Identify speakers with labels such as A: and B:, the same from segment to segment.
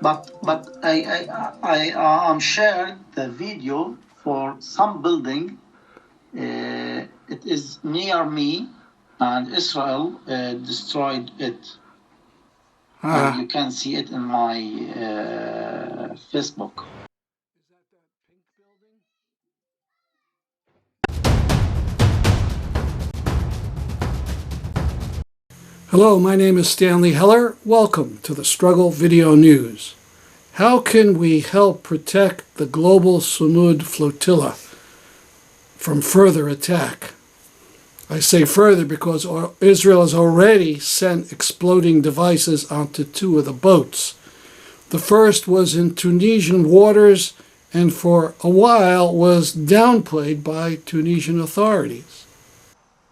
A: But I shared the video for some building. It is near me, and Israel destroyed it. And you can see it in my Facebook.
B: Hello, my name is Stanley Heller. Welcome to the Struggle Video News. How can we help protect the Global Sumud Flotilla from further attack? I say further because Israel has already sent exploding devices onto two of the boats. The first was in Tunisian waters and for a while was downplayed by Tunisian authorities.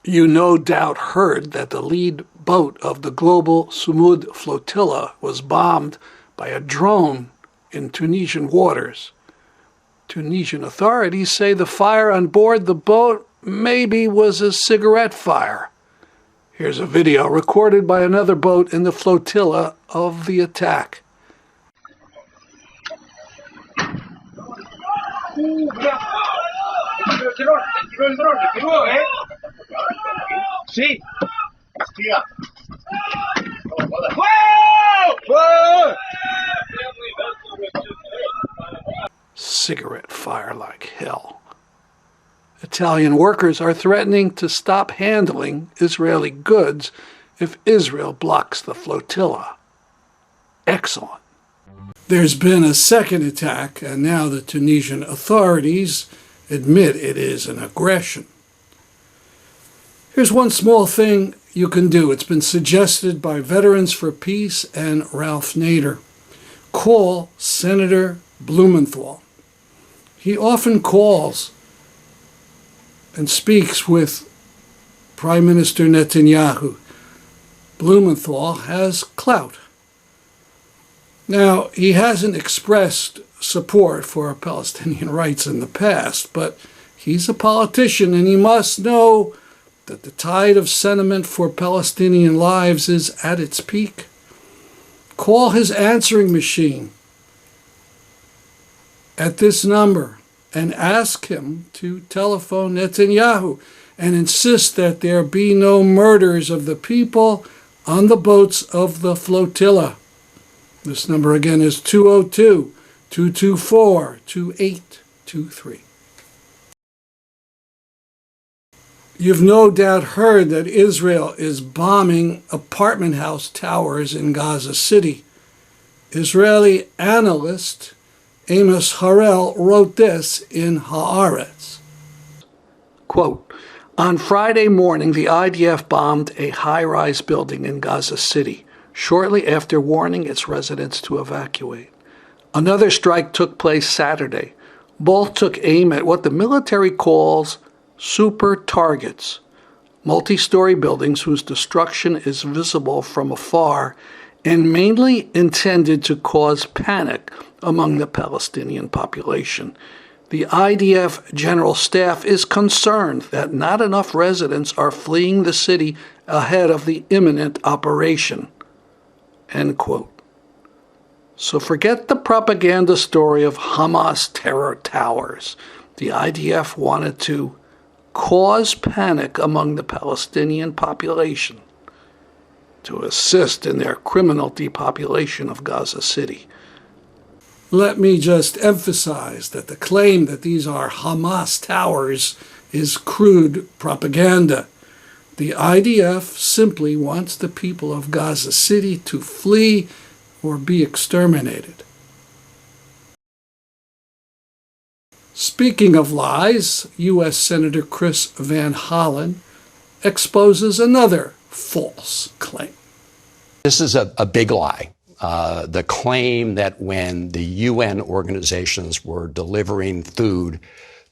B: You no doubt heard that the lead boat of the Global Sumud Flotilla was bombed by a drone in Tunisian waters. Tunisian authorities say the fire on board the boat maybe was a cigarette fire. Here's a video recorded by another boat in the flotilla of the attack.
C: Sí.
B: Cigarette fire like hell. Italian workers are threatening to stop handling Israeli goods if Israel blocks the flotilla. Excellent. There's been a second attack, and now the Tunisian authorities admit it is an aggression. Here's one small thing you can do. It's been suggested by Veterans for Peace and Ralph Nader. Call Senator Blumenthal. He often calls and speaks with Prime Minister Netanyahu. Blumenthal has clout. Now, he hasn't expressed support for Palestinian rights in the past, but he's a politician and he must know that the tide of sentiment for Palestinian lives is at its peak. Call his answering machine at this number and ask him to telephone Netanyahu and insist that there be no murders of the people on the boats of the flotilla. This number again is 202-224-2823. You've no doubt heard that Israel is bombing apartment house towers in Gaza City. Israeli analyst Anas Arafat wrote this in Haaretz. Quote, on Friday morning, the IDF bombed a high-rise building in Gaza City, shortly after warning its residents to evacuate. Another strike took place Saturday. Both took aim at what the military calls super targets, multi-story buildings whose destruction is visible from afar and mainly intended to cause panic among the Palestinian population. The IDF General Staff is concerned that not enough residents are fleeing the city ahead of the imminent operation. End quote. So forget the propaganda story of Hamas terror towers. The IDF wanted to cause panic among the Palestinian population to assist in their criminal depopulation of Gaza City. Let me just emphasize that the claim that these are Hamas towers is crude propaganda. The IDF simply wants the people of Gaza City to flee or be exterminated. Speaking of lies, U.S. Senator Chris Van Hollen exposes another false claim.
D: This is a big lie. The claim that when the UN organizations were delivering food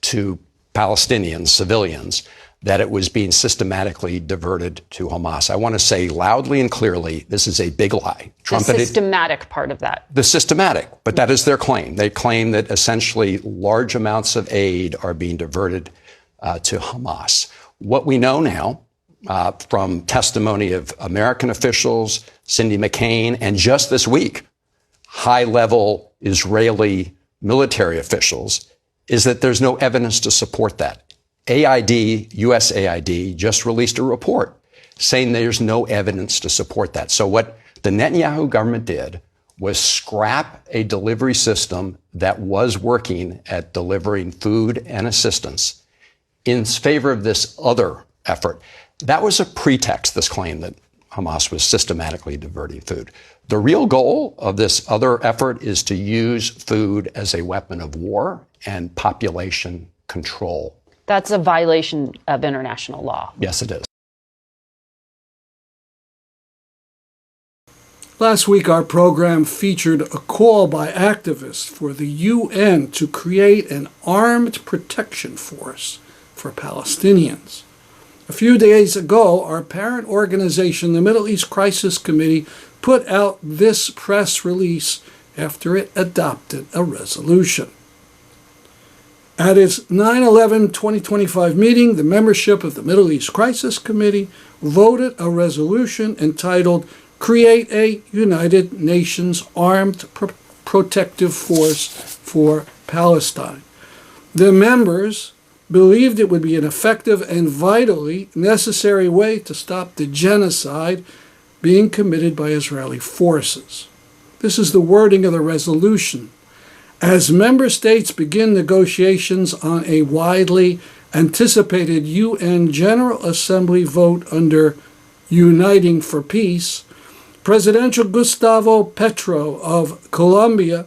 D: to Palestinians, civilians, that it was being systematically diverted to Hamas. I want to say loudly and clearly, this is a big lie.
E: The systematic part of that.
D: The systematic, but that is their claim. They claim that essentially large amounts of aid are being diverted to Hamas. What we know now from testimony of American officials, Cindy McCain, and just this week, high-level Israeli military officials is that there's no evidence to support that. USAID just released a report saying there's no evidence to support that. So what the Netanyahu government did was scrap a delivery system that was working at delivering food and assistance in favor of this other effort. That was a pretext, this claim that Hamas was systematically diverting food. The real goal of this other effort is to use food as a weapon of war and population control.
E: That's a violation of international law.
D: Yes, it is.
B: Last week, our program featured a call by activists for the UN to create an armed protection force for Palestinians. A few days ago, our parent organization, the Middle East Crisis Committee, put out this press release after it adopted a resolution. At its 9/11/2025 meeting, the membership of the Middle East Crisis Committee voted a resolution entitled Create a United Nations Armed Protective Force for Palestine. The members believed it would be an effective and vitally necessary way to stop the genocide being committed by Israeli forces. This is the wording of the resolution. As member states begin negotiations on a widely anticipated UN General Assembly vote under Uniting for Peace, President Gustavo Petro of Colombia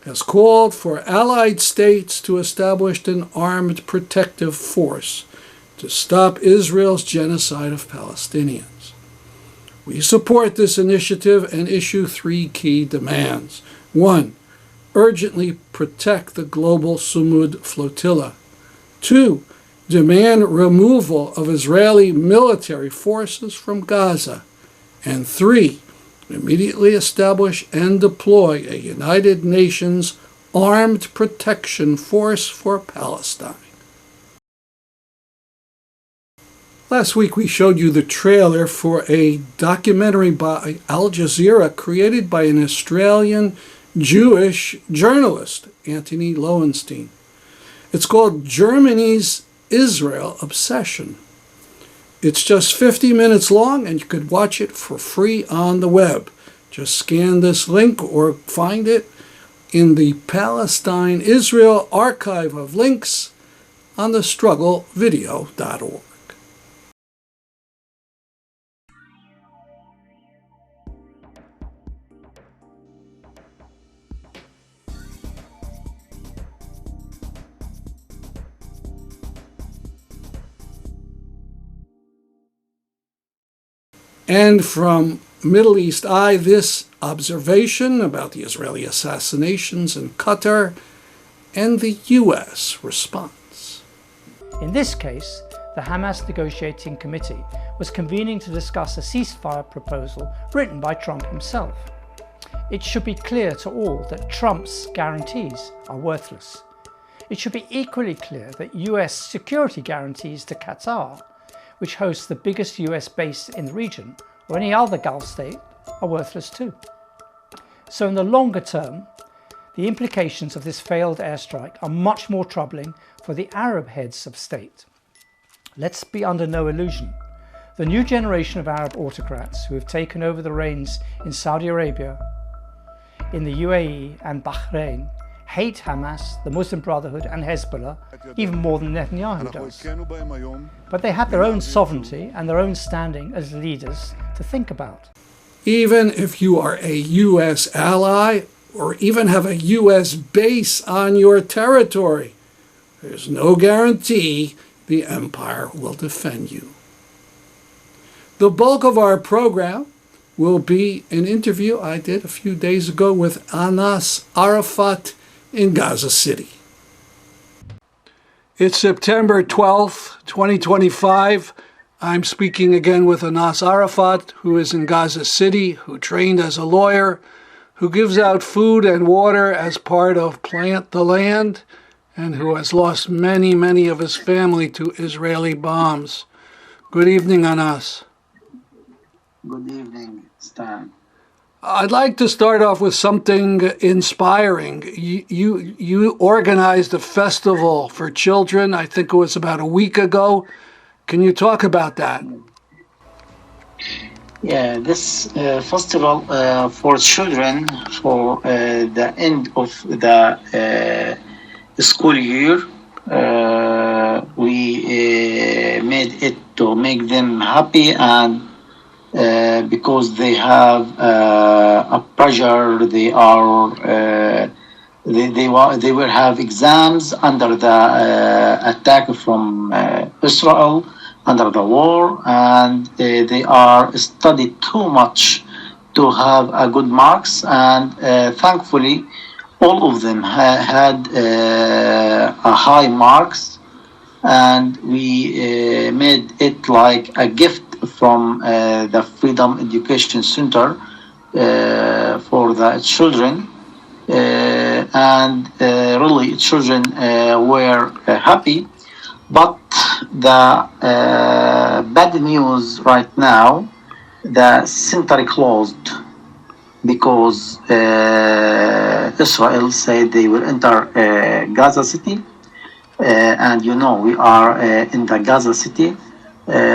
B: has called for allied states to establish an armed protective force to stop Israel's genocide of Palestinians. We support this initiative and issue three key demands. 1. Urgently protect the Global Sumud Flotilla. 2. Demand removal of Israeli military forces from Gaza. And 3. Immediately establish and deploy a United Nations Armed Protection Force for Palestine. Last week we showed you the trailer for a documentary by Al Jazeera created by an Australian Jewish journalist, Anthony Lowenstein. It's called Germany's Israel Obsession. It's just 50 minutes long, and you could watch it for free on the web. Just scan this link or find it in the Palestine-Israel archive of links on thestrugglevideo.org. And from Middle East Eye, this observation about the Israeli assassinations in Qatar and the U.S. response.
F: In this case, the Hamas negotiating committee was convening to discuss a ceasefire proposal written by Trump himself. It should be clear to all that Trump's guarantees are worthless. It should be equally clear that U.S. security guarantees to Qatar, which hosts the biggest US base in the region, or any other Gulf state, are worthless too. So in the longer term, the implications of this failed airstrike are much more troubling for the Arab heads of state. Let's be under no illusion. The new generation of Arab autocrats who have taken over the reins in Saudi Arabia, in the UAE and Bahrain hate Hamas, the Muslim Brotherhood and Hezbollah even more than Netanyahu does. But they have their own sovereignty and their own standing as leaders to think about.
B: Even if you are a U.S. ally or even have a U.S. base on your territory, there's no guarantee the empire will defend you. The bulk of our program will be an interview I did a few days ago with Anas Arafat in Gaza City. It's September 12th, 2025. I'm speaking again with Anas Arafat, who is in Gaza City, who trained as a lawyer, who gives out food and water as part of Plant the Land, and who has lost many, many of his family to Israeli bombs. Good evening, Anas.
A: Good evening, Stan.
B: I'd like to start off with something inspiring. You organized a festival for children. I think it was about a week ago. Can you talk about that?
A: Yeah, this festival for children for the end of the school year, we made it to make them happy and because they have a pressure, they will have exams under the attack from Israel, under the war, and they are studied too much to have a good marks. And thankfully, all of them had a high marks, and we made it like a gift from the Freedom Education Center for the children. And really, children were happy. But the bad news right now, the center closed because Israel said they will enter Gaza City. And you know, we are in the Gaza City.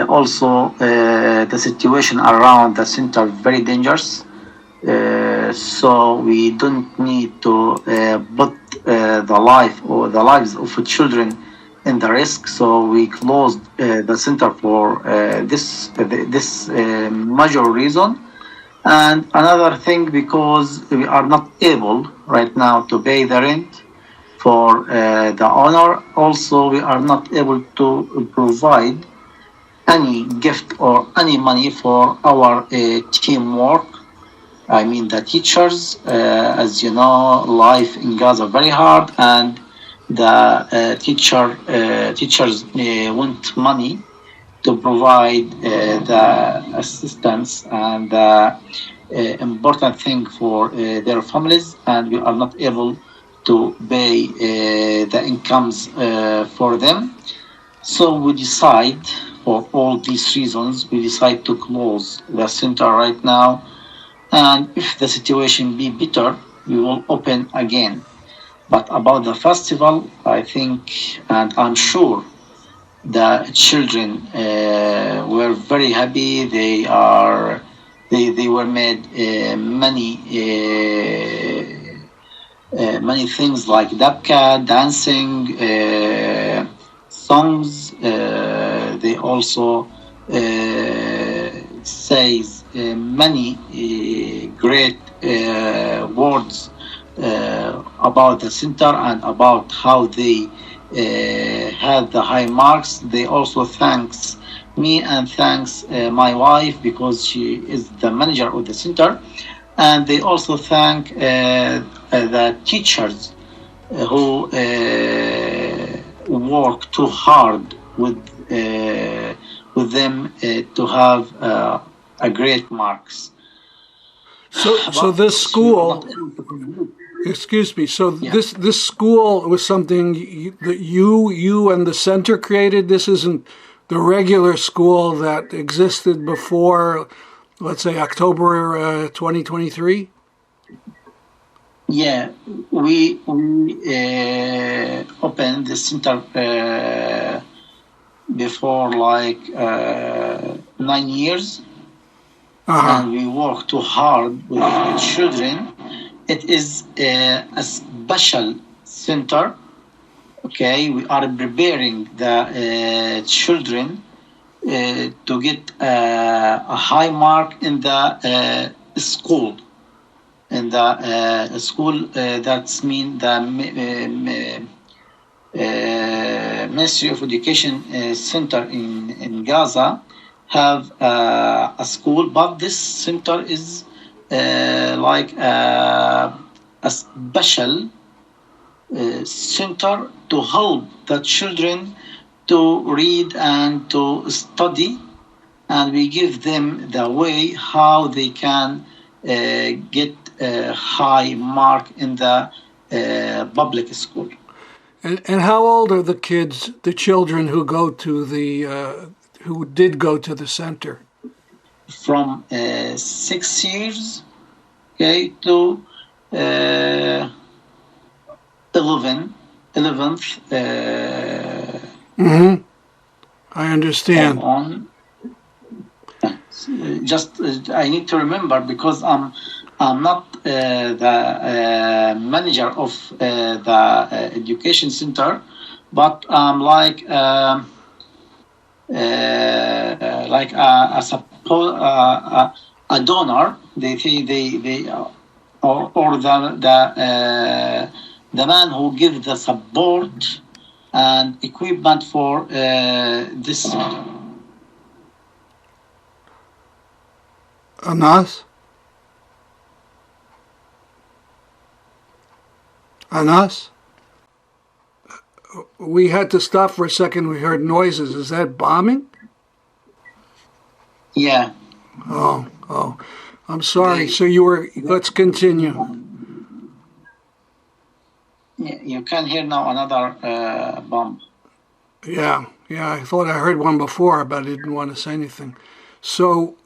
A: Also, the situation around the center very dangerous. So we don't need to put the lives of children in the risk. So we closed the center for this major reason. And another thing, because we are not able right now to pay the rent for the owner. Also, we are not able to provide any gift or any money for our teamwork. I mean, the teachers, as you know, life in Gaza very hard, and the teachers want money to provide the assistance and the important thing for their families, and we are not able to pay the incomes for them. So we decide, for all these reasons, we decide to close the center right now. And if the situation be better, we will open again. But about the festival, I think, and I'm sure, the children were very happy. They were made many things like dabka, dancing, songs. They also says many great words about the center and about how they had the high marks. They also thanks me and thanks my wife because she is the manager of the center. And they also thank the teachers who work too hard with them to have a great marks.
B: So this school, excuse me. So this school was something that you and the center created. This isn't the regular school that existed before, let's say, October 2023.
A: Yeah, we opened the center before like 9 years. And we work too hard with the children. It is a special center. Okay, we are preparing the children to get a high mark in the school. In the school, that's mean the Ministry of Education Center in Gaza have a school, but this center is like a special center to help the children to read and to study, and we give them the way how they can get a high mark in the public school.
B: And how old are the kids, the children who go to the who did go to the center?
A: From 6 years okay, to 11th
B: I understand.
A: on. Just I need to remember because I'm not the manager of the education center, but I'm like a donor. They or the man who gives the support and equipment for this.
B: Anas? Anas? We had to stop for a second. We heard noises. Is that bombing?
A: Yeah.
B: Oh. I'm sorry. So you were, let's continue.
A: You can hear now another bomb.
B: Yeah. I thought I heard one before, but I didn't want to say anything. So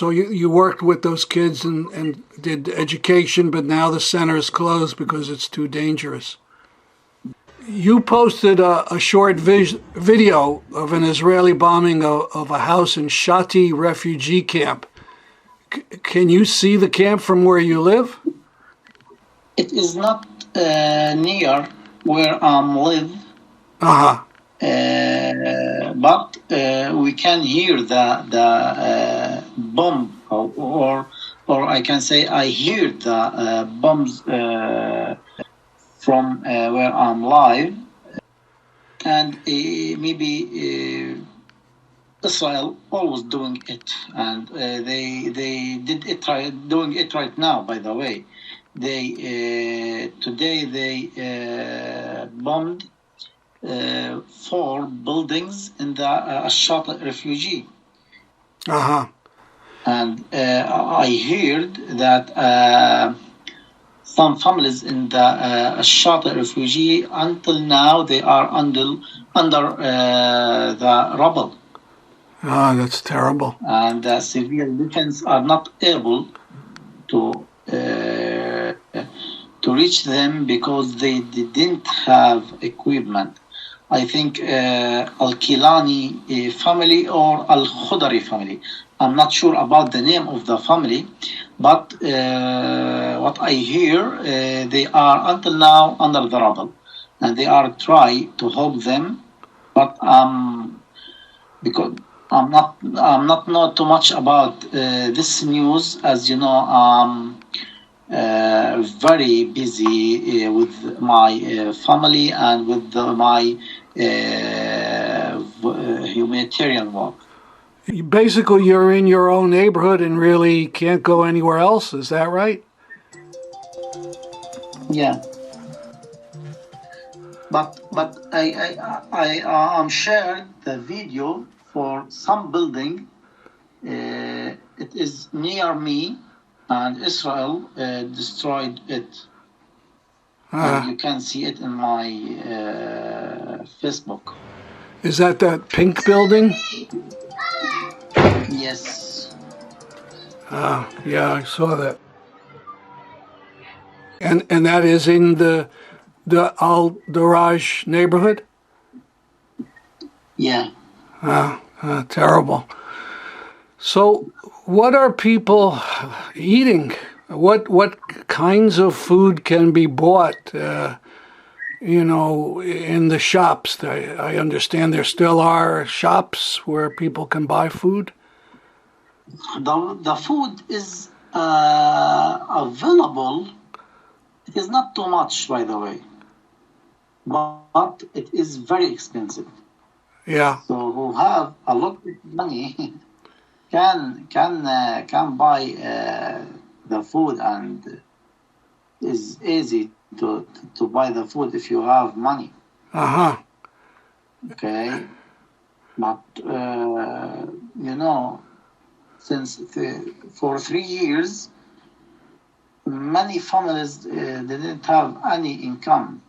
B: you worked with those kids and did education, but now the center is closed because it's too dangerous. You posted a short video of an Israeli bombing of a house in Shati refugee camp. Can you see the camp from where you live?
A: It is not near where I live.
B: Uh-huh.
A: But we can hear the bomb, or I can say I hear the bombs from where I'm live, and maybe Israel always doing it, and they did it doing it right now. By the way, today they bombed 4 buildings in the Ashata refugee.
B: Uh-huh.
A: And I heard that some families in the Ashata refugee, until now, they are under the rubble.
B: Oh, that's terrible.
A: And the civil defense are not able to reach them because they didn't have equipment. I think Al-Kilani family or Al-Khudari family. I'm not sure about the name of the family, but what I hear, they are until now under the rubble, and they are trying to help them. But because I'm not know too much about this news, as you know, very busy with my family and with my humanitarian work.
B: Basically, you're in your own neighborhood and really can't go anywhere else. Is that right?
A: Yeah. But I shared the video for some building. It is near me, and Israel destroyed it. And you can see it in my Facebook.
B: Is that pink building?
A: Yes.
B: Yeah, I saw that. And that is in the Al-Daraj neighborhood?
A: Yeah.
B: Terrible. So what are people eating? What kinds of food can be bought, in the shops? I understand there still are shops where people can buy food.
A: The food is available. It is not too much, by the way, but it is very expensive.
B: Yeah.
A: So who have a lot of money can buy the food, and it's easy to buy the food if you have money.
B: Uh-huh.
A: Okay, but since for 3 years, many families didn't have any income.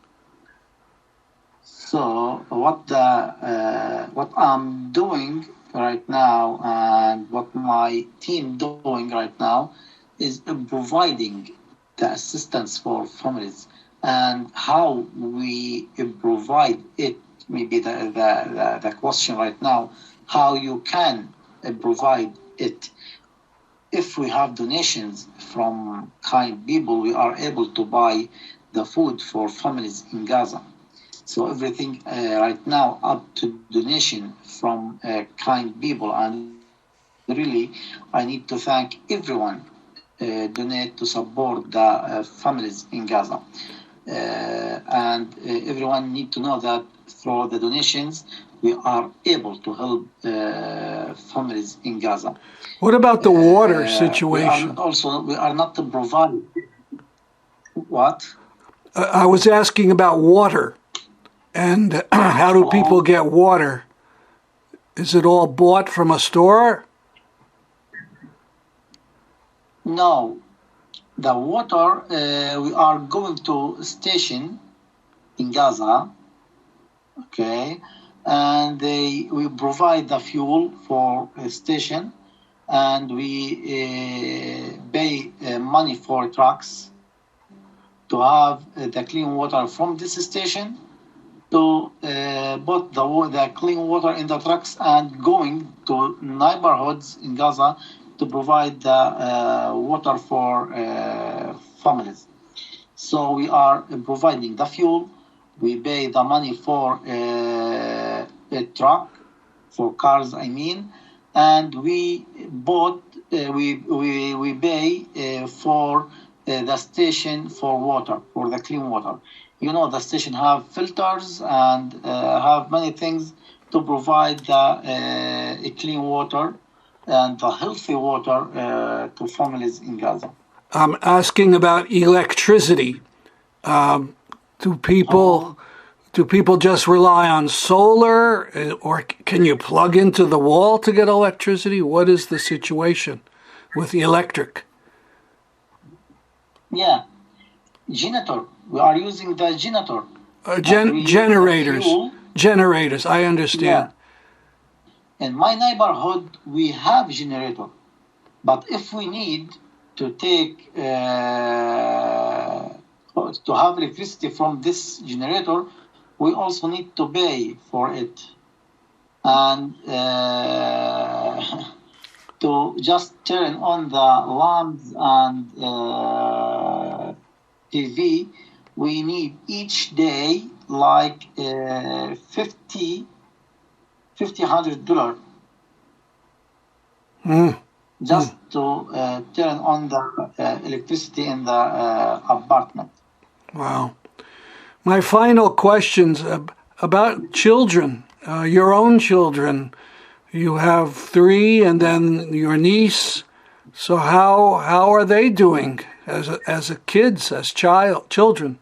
A: So what I'm doing right now and what my team doing right now is providing the assistance for families, and how we provide it. Maybe the question right now, how you can provide it. If we have donations from kind people, we are able to buy the food for families in Gaza. So everything right now up to donation from kind people, and really I need to thank everyone donate to support the families in Gaza. And everyone need to know that through the donations we are able to help families in Gaza.
B: What about the water situation?
A: We are not to provide what?
B: I was asking about water, and how do people get water? Is it all bought from a store?
A: No, the water, we are going to a station in Gaza, okay, and we provide the fuel for a station, and we pay money for trucks to have the clean water from this station, to put the clean water in the trucks and going to neighborhoods in Gaza to provide the water for families. So we are providing the fuel, we pay the money for a truck, for cars I mean, and we pay for the station for water, for the clean water. You know, the station have filters and have many things to provide the clean water and the healthy water to families in Gaza.
B: I'm asking about electricity. Do people just rely on solar, or can you plug into the wall to get electricity? What is the situation with the electric?
A: Yeah, generator. We are using the generator.
B: Generators. Generators, I understand.
A: Yeah. In my neighborhood, we have generator, but if we need to take to have electricity from this generator, we also need to pay for it, and to just turn on the lamps and TV, we need each day like $1,500 just to turn on the electricity in the apartment.
B: Wow. My final questions about children, your own children. You have 3 and then your niece. So how are they doing as kids, as children?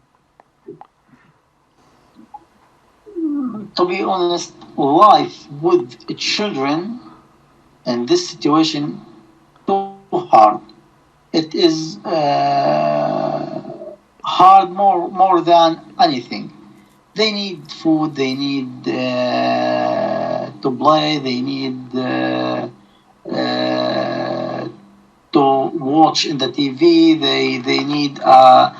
A: To be honest, life with children in this situation too hard. It is hard more than anything. They need food. They need to play. They need to watch in the TV. They need a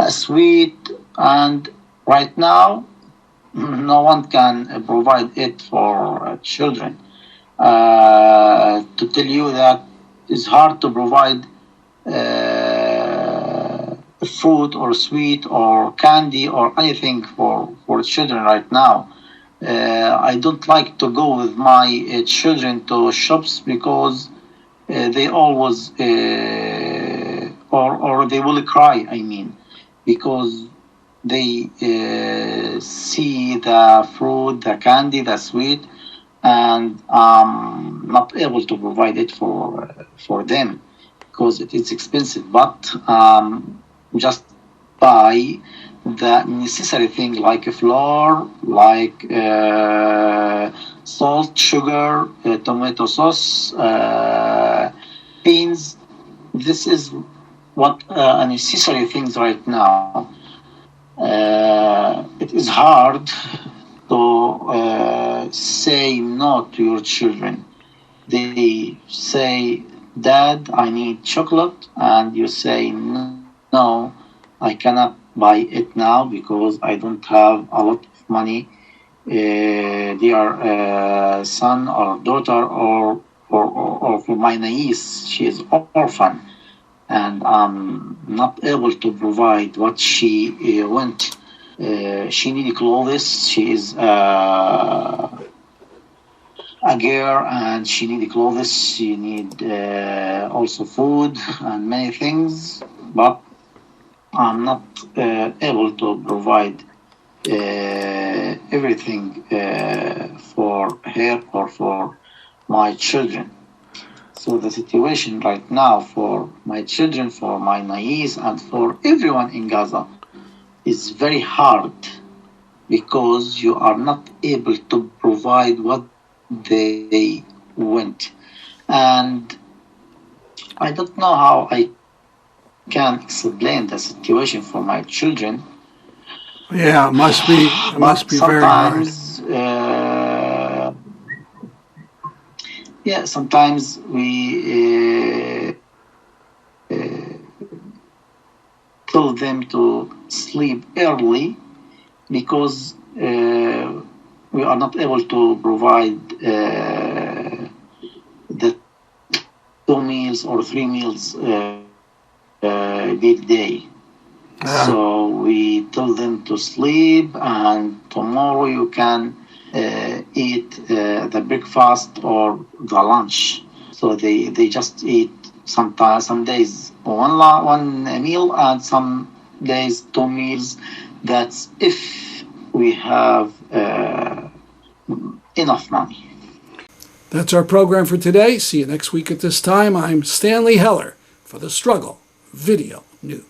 A: sweet. And right now, no one can provide it for children. To tell you that it's hard to provide fruit or sweet or candy or anything for children right now. I don't like to go with my children to shops because they always or they will cry. I mean, because they see the fruit, the candy, the sweet, and not able to provide it for them because it is expensive. But just buy the necessary thing like flour, like salt, sugar, tomato sauce, beans. This is what necessary things right now. It is hard to say no to your children they say, Dad, I need chocolate, and you say, no, I cannot buy it now because I don't have a lot of money. Dear son or daughter, or for my niece, she is orphan, and I'm not able to provide what she wants. She needs clothes. She is a girl, and she needs clothes. She needs also food and many things, but I'm not able to provide everything for her or for my children. So the situation right now for my children, for my niece, and for everyone in Gaza is very hard, because you are not able to provide what they want. And I don't know how I can explain the situation for my children.
B: Yeah, it must be very hard.
A: Sometimes we tell them to sleep early because we are not able to provide the 2 meals or 3 meals each day. So we tell them to sleep, and tomorrow you can eat the breakfast or the lunch. So they just eat some days one meal, and some days 2 meals. That's if we have enough money.
B: That's our program for today. See you next week at this time. I'm Stanley Heller for the Struggle Video News.